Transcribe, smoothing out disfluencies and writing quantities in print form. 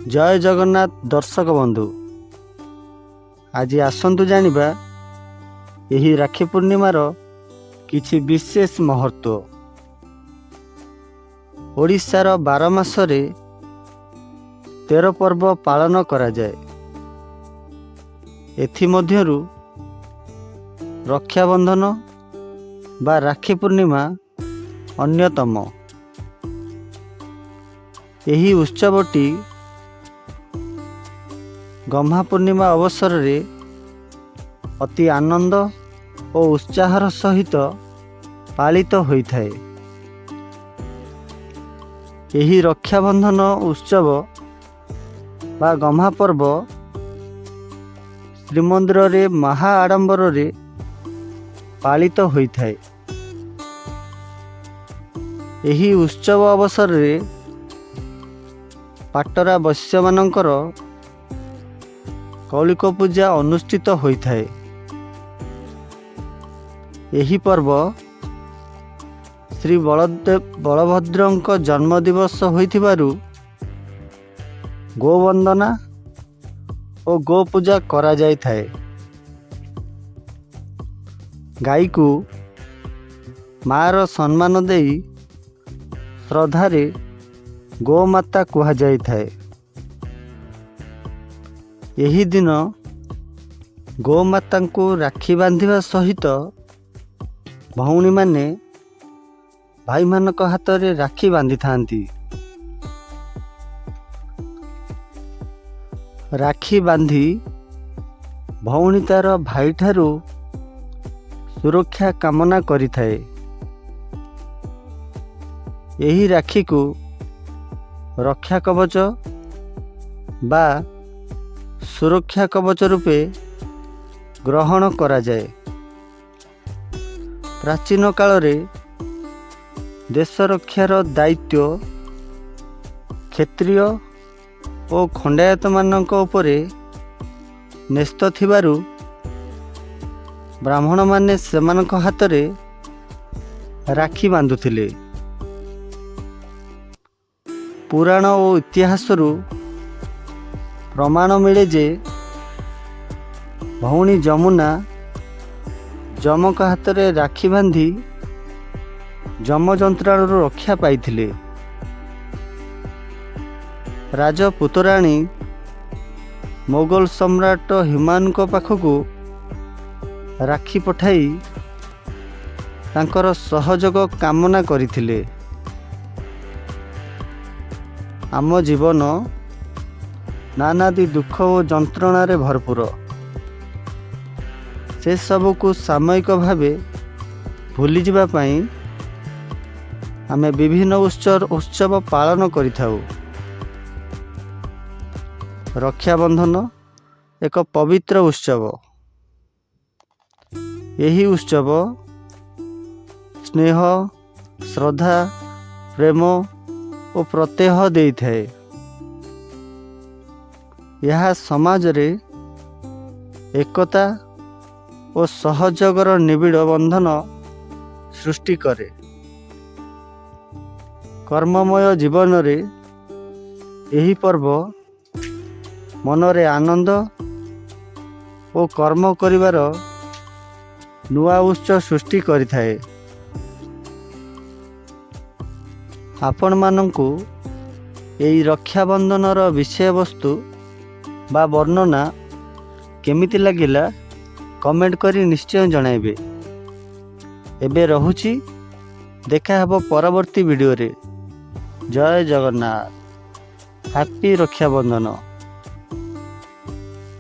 जय जगन्नाथ दर्शक बंधु, आज आसतु जानिबा एही राखी पूर्णिमार किछि विशेष महत्व। ओडिशार 12 मासरे 13 पर्व पालन करा जाए। एथि मध्यरु रक्षाबंधन बा राखी पूर्णिमा अन्यतम। एही उत्सवटी गम्हा पूर्णिमा अवसर रे अति आनंद और उत्साहर सहित पालित होइथाए। एही रक्षाबंधन उत्सव बा गम्हा पर्व श्रीमंदिर रे महा आडंबर रे पालित होइथाए। एही उत्सव अवसर रे पाटरा वैश्य मानकर कौलिक पूजा अनुष्ठित होइथाए। एही पर्व श्री बलभद्रंक जन्म दिवस होइथिबारु गोवंदना और गो पूजा करा जाय थाए। गाई को मार सम्मान देई श्रद्धारे गोमाता कुहा जाय थाए। एही दिन गोमाता को राखी बांधिबा सहित भौणी माने भाई मानक हाथ रे राखी बांधि थांती। राखी बांधी भौणी तार भाई ठारू सुरक्षा कामना करि थाए। एही राखी को रक्षा कवच बा सुरक्षा कवच रूपे ग्रहण करा जाए। प्राचीन काल रे देश रक्षार दायित्व क्षत्रिय और खंडायत मानक उपरे न्यस्त थिबारु ब्राह्मण माने सेमानक हाथ रे राखी बांधुथिले। पुराण और इतिहास प्रमाण मिले जे भौणी जमुना जमक हाथ रे राखी बांधी जम जंत्राणु रक्षा पाइथिले। राजपुतराणी मोगल सम्राट हुमायूं को पाखकु राखी पठाई तांकर सहयोग कामना करिथिले। आम जीवन नानादि दुख और जंत्रणा रे भरपूर। से सब को सामयिक भावे भूली जिबा पई आमे विभिन्न उत्सव पालन करिथाउ। रक्षाबंधन एक पवित्र उत्सव। यही उत्सव स्नेह श्रद्धा प्रेम और प्रत्यय देई थाए। यह समाज रे एकता और सहयोगर निबिड़ बंधन सृष्टि करे। कर्ममय जीवन रे यही पर्व मनरे आनंद और कर्म करिवार नुआ उत्सव सृष्टि करिथाए। आपण मानंकु एई रक्षाबंधनर विषय वस्तु बा वर्णना केमिति लागिला कमेंट करी निश्चय जणाइबे। एबे रहुछि, देखा हबो परवर्ती वीडियो रे। जय जगन्नाथ। हैप्पी रक्षाबंधन।